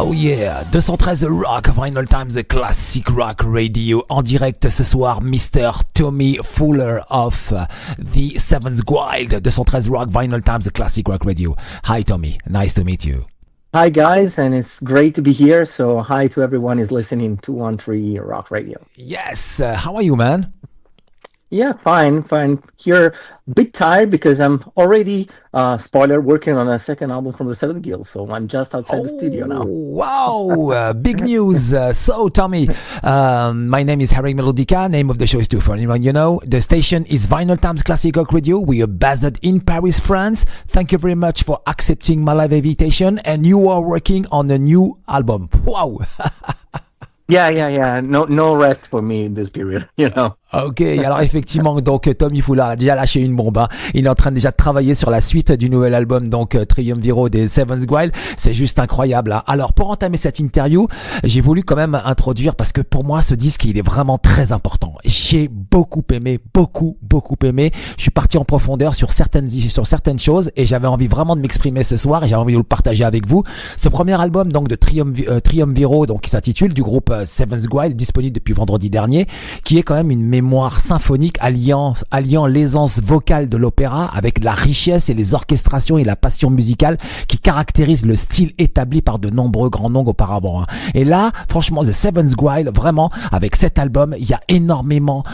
Oh yeah, 213 Rock, Vinylestimes, the classic rock radio. En direct ce soir, Mr. Tomi Fooler of the Seventh Guild. 213 Rock, Vinylestimes, the classic rock radio. Hi Tomi, nice to meet you. Hi guys, and it's great to be here. So hi to everyone who's listening to 213 Rock Radio. Yes, how are you, man? Yeah, fine. Here, a bit tired because I'm already, spoiler, working on a second album from the Seventh Guild. So I'm just outside the studio now. Wow, big news. So, Tomi, my name is Harrag Melodica. Name of the show is too, for anyone you know. The station is Vinylestimes Classic Rock Radio. We are based in Paris, France. Thank you very much for accepting my live invitation. And you are working on a new album. Wow. Yeah. No rest for me in this period, you know. Ok, alors effectivement, donc Tomi Fooler a déjà lâché une bombe. Hein. Il est en train déjà de travailler sur la suite du nouvel album, donc Triumviro des Seventh Guild. C'est juste incroyable. Hein. Alors pour entamer cette interview, j'ai voulu quand même introduire parce que pour moi ce disque il est vraiment très important. J'ai beaucoup aimé. Je suis parti en profondeur sur certaines choses et j'avais envie vraiment de m'exprimer ce soir et j'avais envie de le partager avec vous. Ce premier album donc de Triumviro, donc qui s'intitule du groupe Seventh Guild, disponible depuis vendredi dernier, qui est quand même une mémoire symphonique alliant l'aisance vocale de l'opéra avec la richesse et les orchestrations et la passion musicale qui caractérisent le style établi par de nombreux grands noms auparavant. Hein. Et là, franchement, The Seventh Guild, vraiment, avec cet album, il y a énormément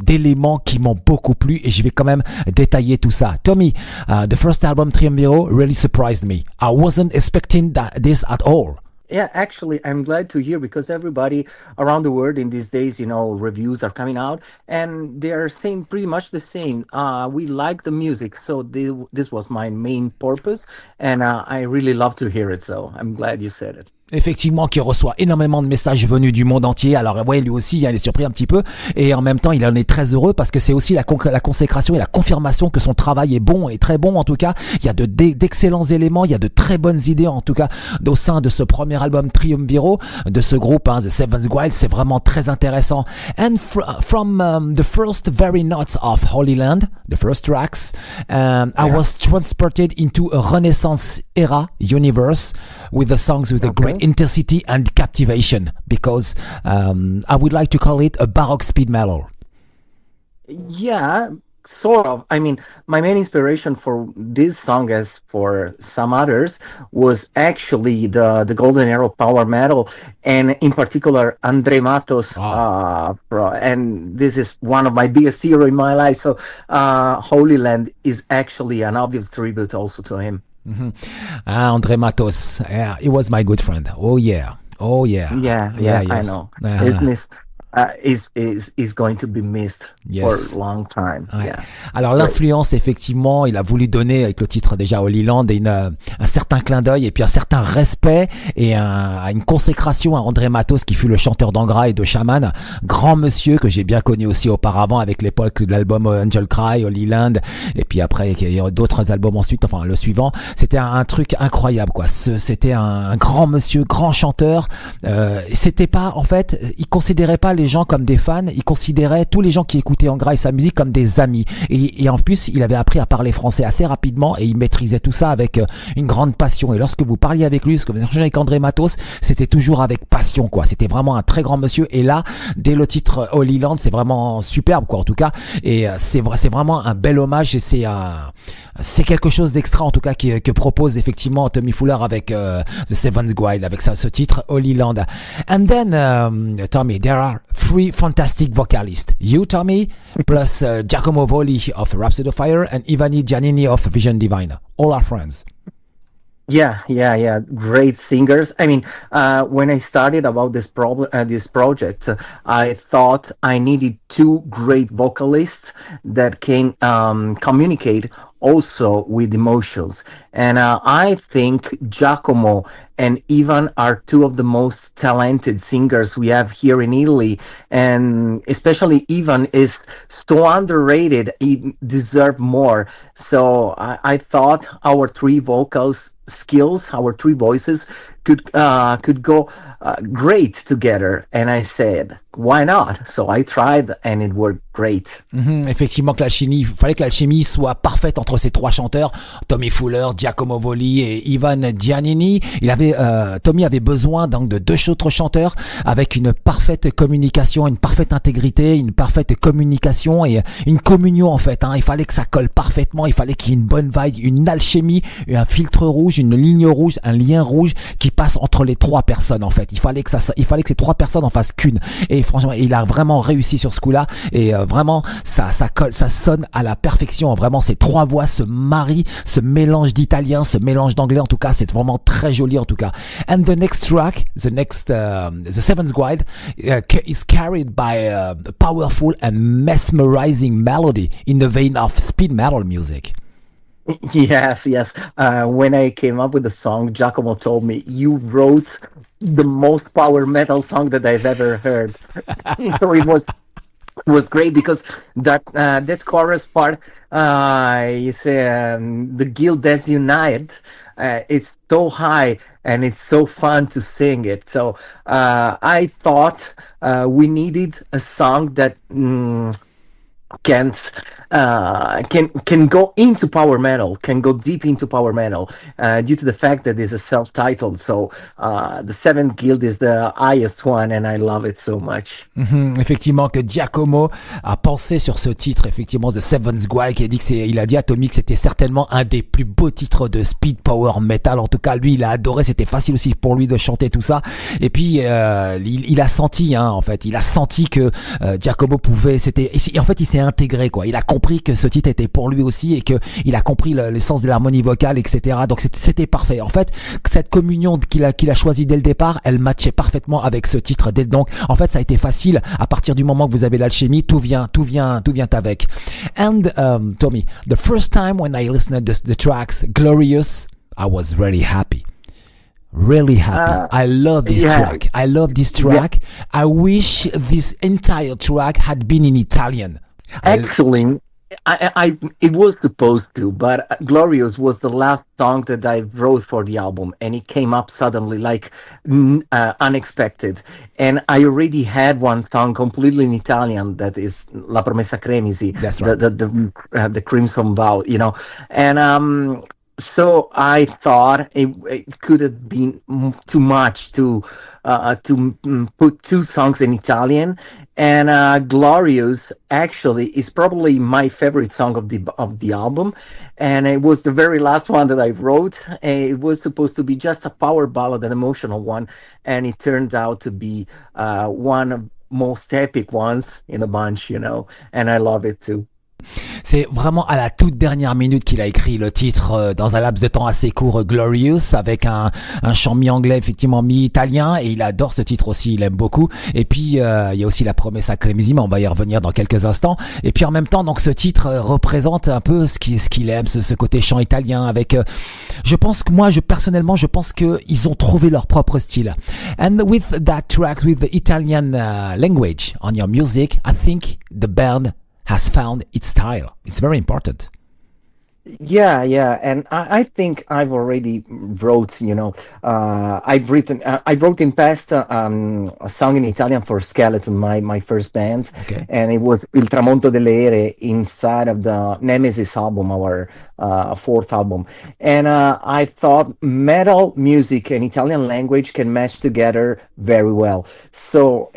d'éléments qui m'ont beaucoup plu et je vais quand même détailler tout ça. Tomi, the first album Triumviro really surprised me. I wasn't expecting this at all. Yeah, actually, I'm glad to hear because everybody around the world in these days, you know, reviews are coming out and they are saying pretty much the same. We like the music, so this was my main purpose and I really love to hear it, so I'm glad you said it. Effectivement, qui reçoit énormément de messages venus du monde entier. Alors ouais, lui aussi, il est surpris un petit peu. Et en même temps, il en est très heureux parce que c'est aussi la consécration et la confirmation que son travail est bon et très bon en tout cas. Il y a d'excellents éléments, il y a de très bonnes idées en tout cas au sein de ce premier album Triumviro, de ce groupe, hein, The Seventh Guild. C'est vraiment très intéressant. And from the first very notes of HolyLand, the first tracks, I was transported into a Renaissance era universe with the songs with a great intensity and captivation because I would like to call it a baroque speed metal. Yeah, sort of. I mean, my main inspiration for this song, as for some others, was actually the golden era of power metal, and in particular André Matos. And this is one of my biggest heroes in my life. So HolyLand is actually an obvious tribute also to him. Mm-hmm. André Matos, yeah, he was my good friend. Oh yeah, yes. I know. Is going to be missed for a long time. Ouais. Yeah. Alors l'influence, effectivement, il a voulu donner avec le titre déjà HolyLand un certain clin d'œil et puis un certain respect et une consécration à André Matos qui fut le chanteur d'Angra et de Shaman, grand monsieur que j'ai bien connu aussi auparavant avec l'époque de l'album Angel Cry, HolyLand et puis après il y a d'autres albums ensuite, enfin le suivant. C'était un truc incroyable quoi. C'était un grand monsieur, grand chanteur. C'était pas, en fait, il considérait pas les gens comme des fans, il considérait tous les gens qui écoutaient Angra et sa musique comme des amis. Et en plus, il avait appris à parler français assez rapidement et il maîtrisait tout ça avec une grande passion. Et lorsque vous parliez avec lui, ce que vous échangez avec André Matos, c'était toujours avec passion, quoi. C'était vraiment un très grand monsieur. Et là, dès le titre HolyLand, c'est vraiment superbe, quoi, en tout cas. Et c'est vraiment un bel hommage et c'est quelque chose d'extra, en tout cas, que propose effectivement Tomi Fooler avec The Seventh Guild, avec ce titre HolyLand. And then, Tomi, there are 3 fantastic vocalists. You, Tomi, plus Giacomo Voli of Rhapsody of Fire and Giannini of Vision Divine. All our friends. Yeah. Great singers. I mean, when I started about this project, I thought I needed 2 great vocalists that can communicate also with emotions. And I think Giacomo and Ivan are 2 of the most talented singers we have here in Italy. And especially Ivan is so underrated. He deserves more. So I thought our 3 vocals skills, our 3 voices could go great together. And I said, why not? So I tried, and it worked great. Effectivement, il fallait que l'alchimie soit parfaite entre ces trois chanteurs, Tomi Fooler, Giacomo Voli et Giannini. Tomi avait besoin donc de deux autres chanteurs avec une parfaite communication, une parfaite intégrité, une parfaite communication et une communion en fait. Il fallait que ça colle parfaitement, il fallait qu'il y ait une bonne vibe, une alchimie, un filtre rouge, une ligne rouge, un lien rouge qui passe entre les trois personnes en fait. Il fallait que ces trois personnes en fassent qu'une. Et franchement, il a vraiment réussi sur ce coup-là et vraiment ça colle, ça sonne à la perfection. Vraiment, ces trois voix se marient, ce mélange d'italien, ce mélange d'anglais. En tout cas, c'est vraiment très joli en tout cas. And the next track, the seventh guide, is carried by a powerful and mesmerizing melody in the vein of speed metal music. Yes, yes. When I came up with the song, Giacomo told me, you wrote the most power metal song that I've ever heard. So it was great because that chorus part is the guild is united. It's so high and it's so fun to sing it. So I thought we needed a song that can go into power metal, can go deep into power metal, due to the fact that it's a self-titled. So the Seventh Guild is the highest one, and I love it so much. Effectivement, que Giacomo a pensé sur ce titre, effectivement, The Seventh Guild, qui a dit il a dit à Tommy que c'était certainement un des plus beaux titres de speed power metal. En tout cas, lui, il a adoré. C'était facile aussi pour lui de chanter tout ça. Et puis, il a senti, en fait, il a senti que Giacomo pouvait. En fait, il s'est intégré, quoi. Il a compris que ce titre était pour lui aussi et que il a compris l'essence de l'harmonie vocale, etc. Donc c'était parfait. En fait, cette communion qu'il a choisie dès le départ, elle matchait parfaitement avec ce titre. Donc, en fait, ça a été facile à partir du moment que vous avez l'alchimie, tout vient avec. And Tommy, the first time when I listened to the tracks Glorious, I was really happy. Really happy. I love this track. I love this track. Yeah. I wish this entire track had been in Italian. Actually, it was supposed to, but Glorious was the last song that I wrote for the album, and it came up suddenly, like unexpected. And I already had one song completely in Italian that is La Promessa Cremisi, that's right. the Crimson Vow, and so I thought it could have been too much to put two songs in Italian, and Glorious actually is probably my favorite song of the album, and it was the very last one that I wrote. It was supposed to be just a power ballad, an emotional one, and it turned out to be one of most epic ones in the bunch, and I love it too. C'est vraiment à la toute dernière minute qu'il a écrit le titre dans un laps de temps assez court, Glorious, avec un chant mi-anglais, effectivement mi-italien, et il adore ce titre aussi, il aime beaucoup. Et puis il y a aussi la Promessa Cremisi, mais on va y revenir dans quelques instants. Et puis en même temps, donc ce titre représente un peu ce qu'il aime, ce côté chant italien avec je pense que ils ont trouvé leur propre style. And with that track, with the Italian language on your music, I think the band has found its style. It's very important. Yeah, and I think I've already wrote, I wrote in past a song in Italian for Skeletoon, my first band, okay. And it was Il Tramonto delle Ehrè inside of the Nemesis album, our fourth album. And I thought metal music and Italian language can match together very well. So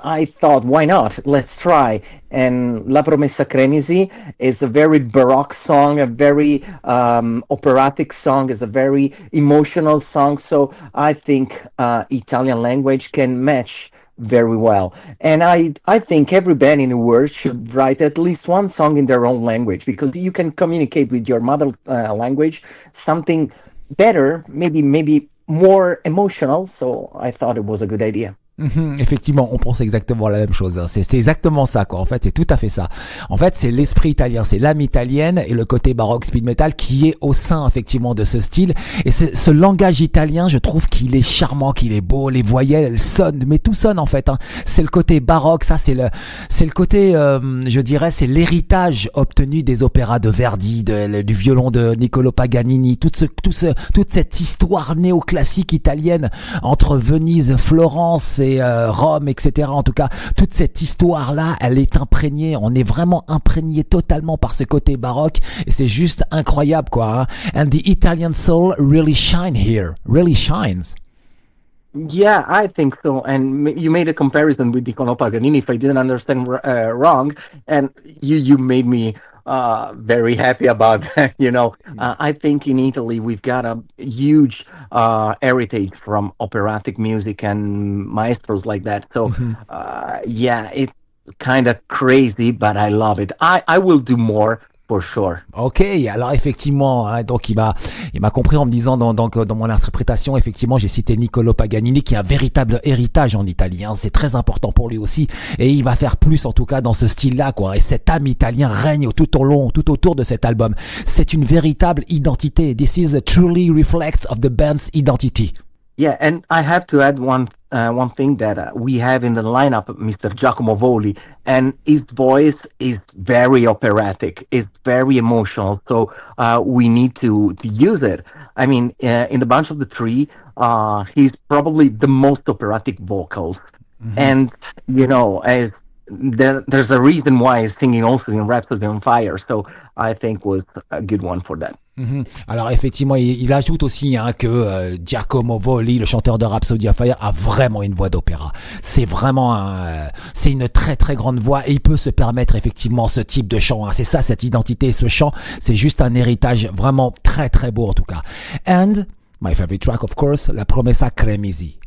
I thought, why not? Let's try. And La Promessa Cremisi is a very baroque song, a very operatic song, is a very emotional song. So I think Italian language can match very well. And I think every band in the world should write at least one song in their own language, because you can communicate with your mother language something better, maybe more emotional. So I thought it was a good idea. Effectivement, on pense exactement la même chose. Hein. C'est exactement ça, quoi. En fait, c'est tout à fait ça. En fait, c'est l'esprit italien, c'est l'âme italienne et le côté baroque speed metal qui est au sein, effectivement, de ce style. Et ce langage italien, je trouve qu'il est charmant, qu'il est beau. Les voyelles, elles sonnent, mais tout sonne, en fait. Hein. C'est le côté baroque, ça, c'est le côté, je dirais, c'est l'héritage obtenu des opéras de Verdi, du violon de Niccolò Paganini, toute cette histoire néoclassique italienne entre Venise, Florence et Rome, etc. En tout cas, toute cette histoire-là, elle est imprégnée. On est vraiment imprégné totalement par ce côté baroque et c'est juste incroyable, quoi. Hein? And the Italian soul really shine here, really shines. Yeah, I think so. And you made a comparison with Niccolo Paganini, if I didn't understand wrong, and you made me very happy about that. I think in Italy we've got a huge heritage from operatic music and maestros like that. So yeah, it's kind of crazy, but I love it. I will do more. For sure. Ok, alors effectivement, hein, donc il m'a compris en me disant dans mon interprétation, effectivement, j'ai cité Niccolò Paganini qui a un véritable héritage en Italie. Hein, c'est très important pour lui aussi, et il va faire plus en tout cas dans ce style-là, quoi. Et cet âme italien règne tout autour de cet album. C'est une véritable identité. This is a truly reflects of the band's identity. Yeah, and I have to add one thing that we have in the lineup, Mr. Giacomo Voli, and his voice is very operatic, it's very emotional, so we need to use it. I mean, in the bunch of the three, he's probably the most operatic vocals, and as there's a reason why he's singing also in Rhapsody on Fire, so I think was a good one for that. Alors effectivement, il ajoute aussi que Giacomo Voli, le chanteur de Rhapsody on Fire, a vraiment une voix d'opéra. C'est vraiment c'est une très très grande voix et il peut se permettre effectivement ce type de chant. Hein. C'est ça, cette identité, ce chant, c'est juste un héritage vraiment très très beau en tout cas. And my favorite track, of course, La Promessa Cremisi.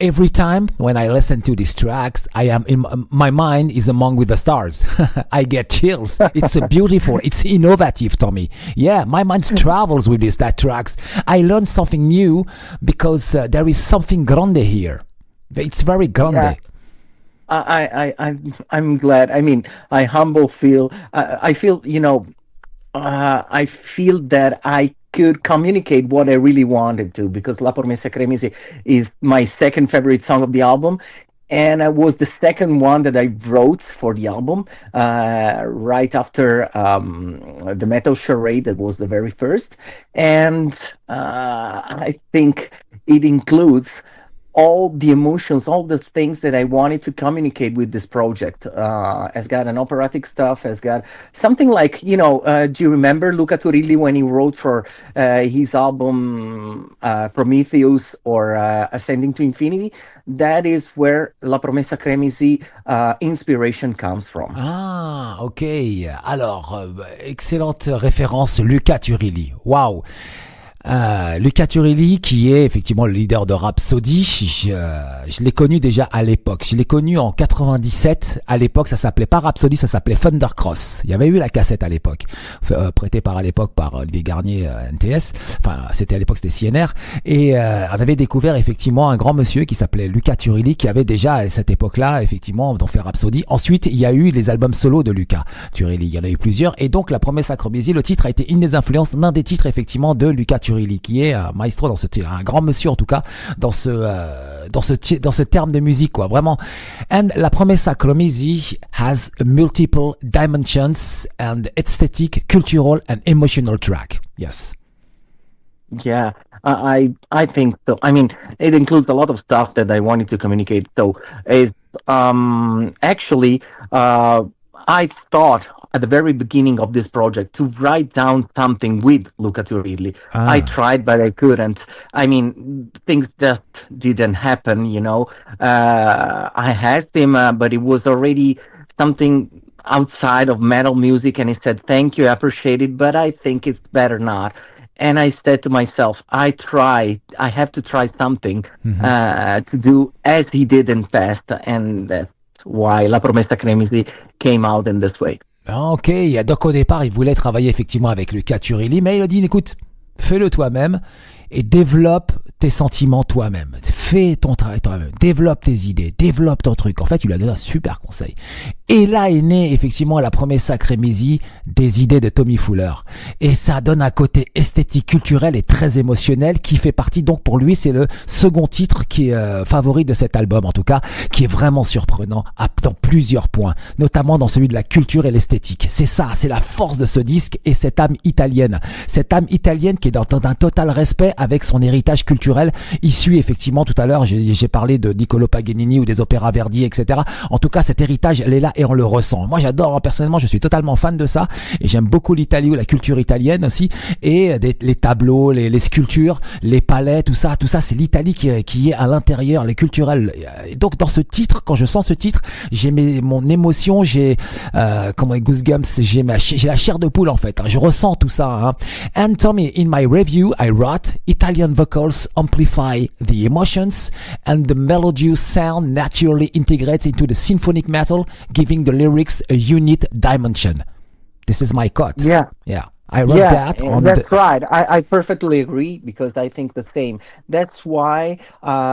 Every time when I listen to these tracks, my mind is among with the stars. I get chills. It's beautiful. It's innovative, Tommy. Yeah, my mind travels with that tracks. I learned something new because there is something grande here. It's very grande. Yeah. I'm glad. I mean, I feel, I feel that I could communicate what I really wanted to, because La Promessa Cremisi is my second favorite song of the album, and it was the second one that I wrote for the album, right after the Metal Charade, that was the very first, and I think it includes all the emotions, all the things that I wanted to communicate with this project. Has got an operatic stuff, has got something like, do you remember Luca Turilli when he wrote for his album Prometheus or Ascending to Infinity? That is where La Promessa Cremisi inspiration comes from. Ah, ok. Alors, excellente référence, Luca Turilli. Waouh. Luca Turilli, qui est effectivement le leader de Rhapsody, je l'ai connu déjà à l'époque. Je l'ai connu en 97. À l'époque, ça s'appelait pas Rhapsody, ça s'appelait Thundercross. Il y avait eu la cassette à l'époque, prêtée par Olivier Garnier NTS. Enfin, c'était à l'époque, c'était CNR. Et on avait découvert effectivement un grand monsieur qui s'appelait Luca Turilli, qui avait déjà à cette époque-là effectivement donc fait Rhapsody. Ensuite, il y a eu les albums solo de Luca Turilli. Il y en a eu plusieurs. Et donc, La Promessa Cremisi, le titre a été une des influences, l'un des titres effectivement de Luca Turilli, qui est un maestro dans un grand monsieur en tout cas dans ce terme de musique, quoi, vraiment. And La Promessa Cremisi has multiple dimensions and aesthetic, cultural and emotional track. Yes. Yeah, I think so. I mean, it includes a lot of stuff that I wanted to communicate. So, is actually, I thought at the very beginning of this project to write down something with Luca Turilli. I tried, but I couldn't. I mean, things just didn't happen, I asked him, but it was already something outside of metal music, and he said, thank you, I appreciate it, but I think it's better not. And I said to myself, I have to try something to do as he did in past, and that's why La Promessa Cremisi came out in this way. Ok, donc au départ, il voulait travailler effectivement avec Luca Turilli, mais il a dit, écoute, fais-le toi-même. et développe tes sentiments toi-même. Fais ton travail toi-même. Développe tes idées. Développe ton truc. En fait, il lui a donné un super conseil. Et là est né effectivement la Promessa Cremisi des idées de Tomi Fooler. Et ça donne un côté esthétique, culturel et très émotionnel qui fait partie, donc pour lui, c'est le second titre qui est favori de cet album, en tout cas, qui est vraiment surprenant dans plusieurs points, notamment dans celui de la culture et l'esthétique. C'est ça, c'est la force de ce disque et cette âme italienne. Cette âme italienne qui est dans un total respect avec son héritage culturel issu effectivement, tout à l'heure, j'ai parlé de Niccolò Paganini ou des opéras Verdi, etc. En tout cas, cet héritage, elle est là et on le ressent. Moi, j'adore, personnellement, je suis totalement fan de ça et j'aime beaucoup l'Italie ou la culture italienne aussi et les tableaux, les sculptures, les palais, tout ça, c'est l'Italie qui est à l'intérieur, les culturels. Et donc, dans ce titre, quand je sens ce titre, j'ai mon émotion, j'ai goosebumps, j'ai la chair de poule en fait. Je ressens tout ça. Hein. And Tommy, in my review, I wrote Italian vocals amplify the emotions and the melodious sound naturally integrates into the symphonic metal, giving the lyrics a unique dimension. This is my cut. Yeah. I wrote that on that's right. I perfectly agree because I think the same. That's why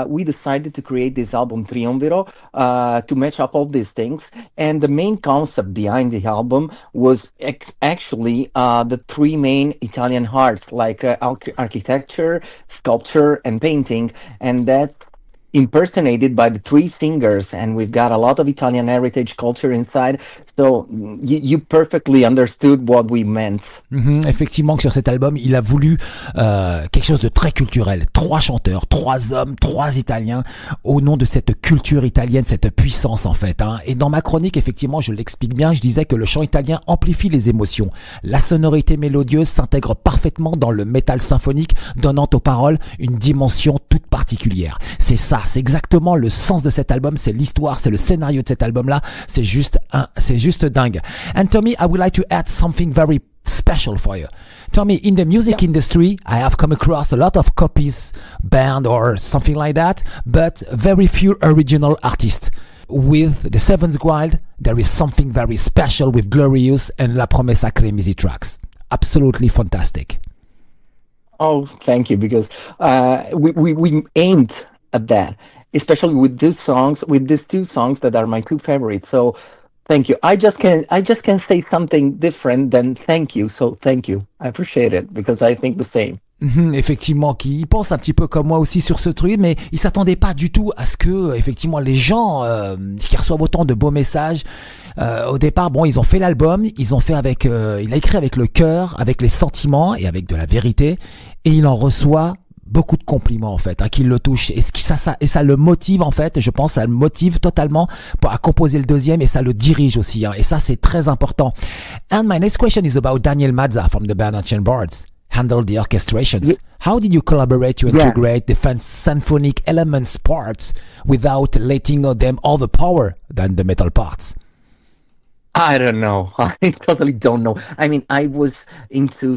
we decided to create this album Triumviro to match up all these things. And the main concept behind the album was actually the three main Italian arts, like architecture, sculpture, and painting. And that's impersonated by the three singers, and we've got a lot of Italian heritage culture inside, so you perfectly understood what we meant. Effectivement que sur cet album, il a voulu quelque chose de très culturel. 3 chanteurs, 3 hommes, 3 Italiens, au nom de cette culture italienne, cette puissance en fait. Hein. Et dans ma chronique, effectivement, je l'explique bien, je disais que le chant italien amplifie les émotions. La sonorité mélodieuse s'intègre parfaitement dans le métal symphonique, donnant aux paroles une dimension toute particulière. C'est ça, c'est exactement le sens de cet album, c'est l'histoire, c'est le scénario de cet album-là, c'est juste dingue. And Tommy, I would like to add something very special for you. Tommy, in the music industry, I have come across a lot of copies, band or something like that, but very few original artists. With the Seventh Wild, there is something very special with Glorious and La Promessa Cremisi tracks. Absolutely fantastic. Oh, thank you, because we aimed at that, especially with these two songs that are my 2 favorites. So thank you. I just can't say something different than thank you. So thank you. I appreciate it because I think the same. Effectivement, il pense un petit peu comme moi aussi sur ce truc, mais il s'attendait pas du tout à ce que, effectivement, les gens qui reçoivent autant de beaux messages. Au départ, bon, ils ont fait l'album, il a écrit avec le cœur, avec les sentiments et avec de la vérité, et il en reçoit beaucoup de compliments en fait, qui le touchent et ça le motive en fait. Je pense ça le motive totalement à composer le deuxième et ça le dirige aussi. Et ça c'est très important. And my next question is about Daniele Mazza from the band Ancient Bards. Handle the orchestrations. How did you collaborate to integrate the symphonic elements parts without letting them overpower than the metal parts? I don't know. I totally don't know. I mean, I was into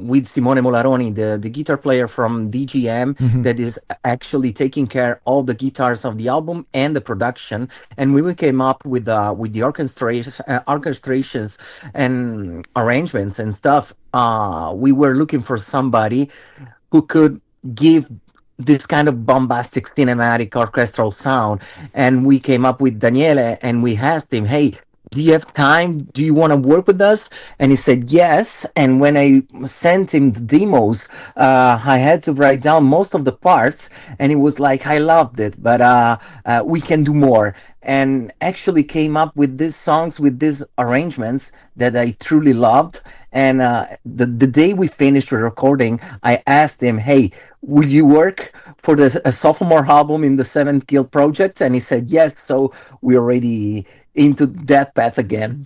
with Simone Mularoni, the guitar player from DGM, that is actually taking care of the guitars of the album and the production. And we came up with the orchestrations and arrangements and stuff. We were looking for somebody who could give this kind of bombastic cinematic orchestral sound, and we came up with Daniele, and we asked him, "Hey, do you have time? Do you want to work with us?" And he said yes. And when I sent him the demos, I had to write down most of the parts, and he was like, "I loved it, but we can do more." And actually came up with these songs, with these arrangements that I truly loved. And the day we finished the recording, I asked him, "Hey, will you work for a sophomore album in the Seventh Guild project?" And he said yes. So we're already into that path again.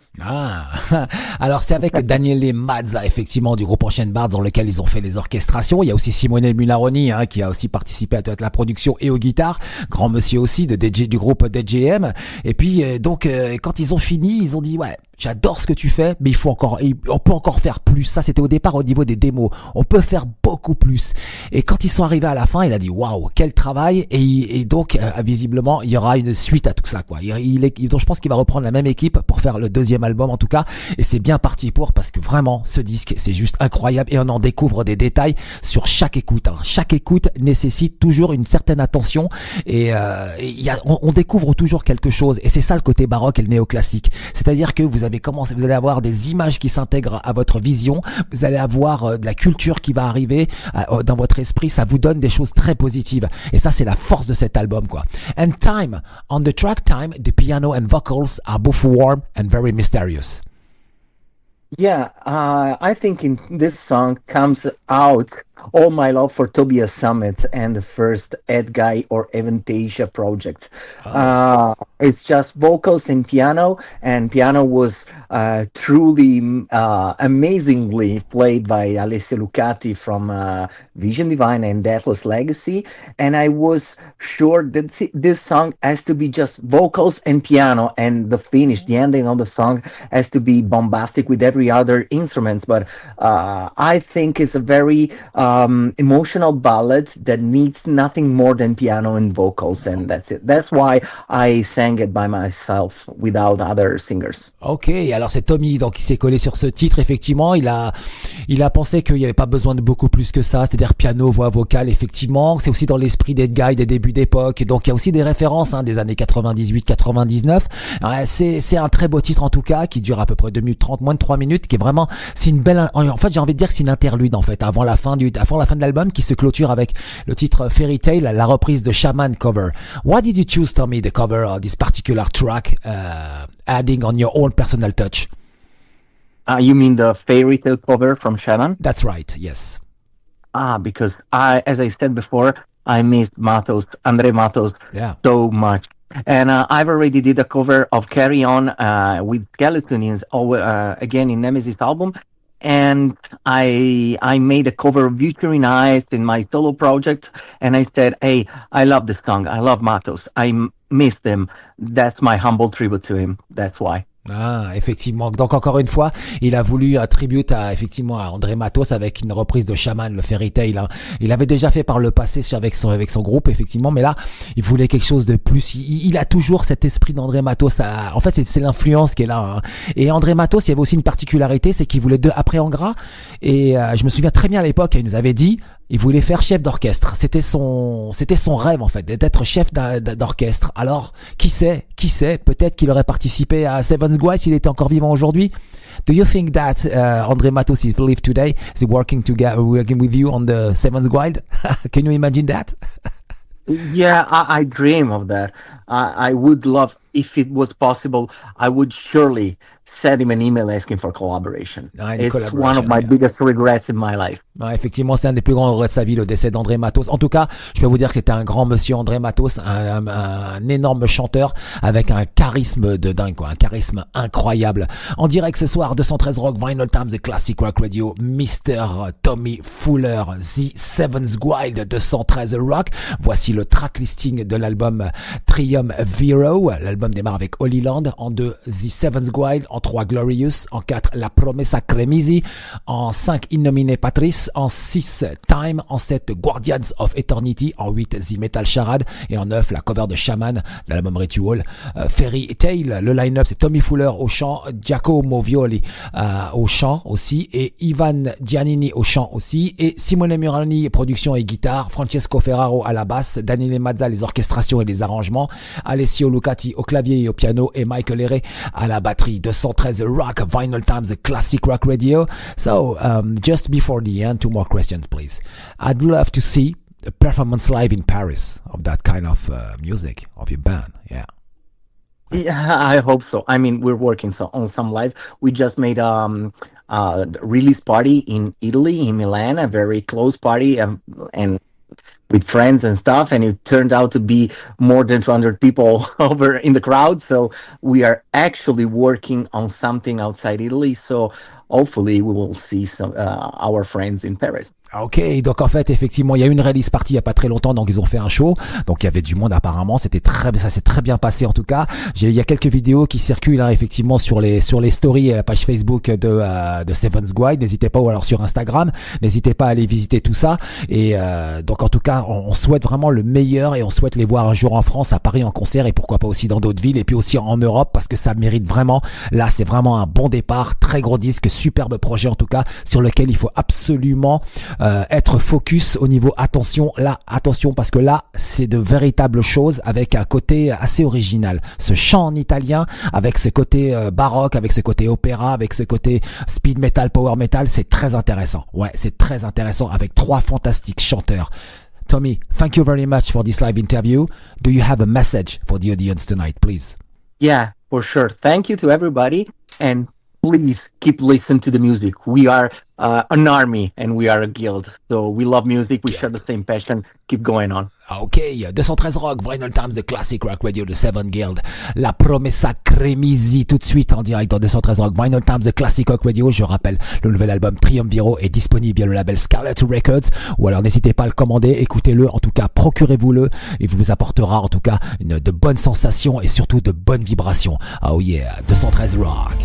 Alors c'est avec Daniele Mazza effectivement du groupe Ancient Bards dans lequel ils ont fait les orchestrations. Il y a aussi Simone Mularoni qui a aussi participé à toute la production et aux guitares, grand monsieur aussi du groupe DJM. Et puis donc quand ils ont fini, ils ont dit ouais, j'adore ce que tu fais, mais on peut encore faire plus. Ça, c'était au départ au niveau des démos. On peut faire beaucoup plus. Et quand ils sont arrivés à la fin, il a dit waouh, quel travail. Et donc, visiblement, il y aura une suite à tout ça, quoi. Donc, je pense qu'il va reprendre la même équipe pour faire le deuxième album, en tout cas. Et c'est bien parti parce que vraiment, ce disque, c'est juste incroyable. Et on en découvre des détails sur chaque écoute. Chaque écoute nécessite toujours une certaine attention. Et on découvre toujours quelque chose. Et c'est ça le côté baroque et le néoclassique. C'est-à-dire que vous allez avoir des images qui s'intègrent à votre vision. Vous allez avoir de la culture qui va arriver dans votre esprit. Ça vous donne des choses très positives. Et ça, c'est la force de cet album, quoi. And Time, on the track Time, the piano and vocals are both warm and very mysterious. Yeah, I think in this song comes out all my love for Tobias Summit and the first Ed Guy or Aventasia project. It's just vocals and piano was truly amazingly played by Alessio Lucatti from Vision Divine and Deathless Legacy. And I was sure that this song has to be just vocals and piano, and the ending of the song has to be bombastic with every other instruments. But I think it's a very emotional ballad that needs nothing more than piano and vocals, and that's it. That's why I sang it by myself without other singers. Ok, alors c'est Tomi donc qui s'est collé sur ce titre. Effectivement, il a pensé qu'il n'y avait pas besoin de beaucoup plus que ça, c'est-à-dire piano, voix vocale. Effectivement, c'est aussi dans l'esprit des guys des débuts d'époque. Donc il y a aussi des références des années 98-99. C'est un très beau titre en tout cas qui dure à peu près 2 minutes 30, moins de 3 minutes, qui est vraiment, c'est une belle. En fait, j'ai envie de dire que c'est une interlude en fait avant la fin de l'album, qui se clôture avec le titre Fairy Tale, la reprise de Shaman cover. Why did you choose, Tommy, the cover of this particular track, adding on your own personal touch? You mean the Fairy Tale cover from Shaman? That's right, yes. Because as I said before, I missed Andre Matos so much. And I've already did a cover of Carry On with Skeletoon again in Nemesis album. And I made a cover of Future in Eyes in my solo project. And I said, hey, I love this song. I love Matos. I miss him. That's my humble tribute to him. That's why. Effectivement. Donc encore une fois, il a voulu un tribute à André Matos avec une reprise de Shaman, le Fairy Tale. Il avait déjà fait par le passé avec son groupe, effectivement, mais là, il voulait quelque chose de plus. Il a toujours cet esprit d'André Matos. En fait, c'est l'influence qui est là. Et André Matos, il y avait aussi une particularité, c'est qu'il voulait après en gras. Et je me souviens très bien à l'époque, il nous avait dit, il voulait faire chef d'orchestre. C'était son rêve en fait, d'être chef d'orchestre. Alors, qui sait, peut-être qu'il aurait participé à Seven's Guide s'il était encore vivant aujourd'hui. Do you think that André Matos is alive today? Is he working with you on the Seven's Guide? Can you imagine that? Yeah, I dream of that. I would love, if it was possible, I would surely send him an email asking for collaboration. It's one of my biggest regrets in my life. Effectivement, c'est un des plus grands regrets de sa vie, le décès d'André Matos. En tout cas, je peux vous dire que c'était un grand monsieur, André Matos, un énorme chanteur avec un charisme de dingue, quoi, un charisme incroyable. En direct ce soir, 213 Rock, Vinylestimes, The Classic Rock Radio, Mr. Tomi Fooler, The Seventh Guild, 213 Rock. Voici le track listing de l'album Triumviro. L'album démarre avec HolyLand. En 2, The Seventh Guild. En 3, Glorious. En 4, La Promessa Cremisi. En 5, Nomine Patris. En 6, Time. En 7, Guardians of Eternity. En 8, The Metal Charade. Et en 9, la cover de Shaman, l'album Ritual. Fairy Tale. Le line-up, c'est Tomi Fooler au chant, Giacomo Voli au chant aussi, et Giannini au chant aussi, et Simone Mularoni, production et guitare, Francesco Ferraro à la basse, Daniele Mazza les orchestrations et les arrangements, Alessio Lucatti au clavier et au piano, et Michael Ehrè à la batterie. 213 Rock, Vinylestimes, Classic Rock Radio. So, just before the end, 2 more questions, please. I'd love to see a performance live in Paris of that kind of music, of your band, yeah. Yeah, I hope so. I mean, we're working on some live. We just made a release party in Italy, in Milan, a very close party, and with friends and stuff, and it turned out to be more than 200 people over in the crowd. So we are actually working on something outside Italy. So hopefully we will see some our friends in Paris. Ok, donc en fait, effectivement, il y a eu une release party il y a pas très longtemps, donc ils ont fait un show, donc il y avait du monde apparemment, ça s'est très bien passé en tout cas. Il y a quelques vidéos qui circulent hein, effectivement sur les stories et la page Facebook de Seven's Guide. N'hésitez pas, ou alors sur Instagram, n'hésitez pas à aller visiter tout ça. Et donc en tout cas, on souhaite vraiment le meilleur et on souhaite les voir un jour en France, à Paris en concert et pourquoi pas aussi dans d'autres villes et puis aussi en Europe parce que ça mérite vraiment. Là, c'est vraiment un bon départ, très gros disque, superbe projet en tout cas sur lequel il faut absolument être focus au niveau attention parce que là c'est de véritables choses avec un côté assez original, ce chant en italien avec ce côté baroque, avec ce côté opéra, avec ce côté speed metal, power metal, c'est très intéressant. Ouais, c'est très intéressant avec trois fantastiques chanteurs. Tomi, thank you very much for this live interview. Do you have a message for the audience tonight, please? Yeah, for sure. Thank you to everybody, and please keep listening to the music. We are an army and we are a guild. So we love music, we share the same passion. Keep going on. Ok, 213 Rock, Vinylestimes, The Classic Rock Radio, The Seven Guild, la Promessa Cremisi tout de suite en direct dans 213 Rock, Vinylestimes, The Classic Rock Radio. Je rappelle, le nouvel album Triumviro est disponible via le label Scarlet Records, ou alors n'hésitez pas à le commander, écoutez-le, en tout cas procurez-vous-le, et vous apportera en tout cas de bonnes sensations et surtout de bonnes vibrations. Oh yeah, 213 Rock.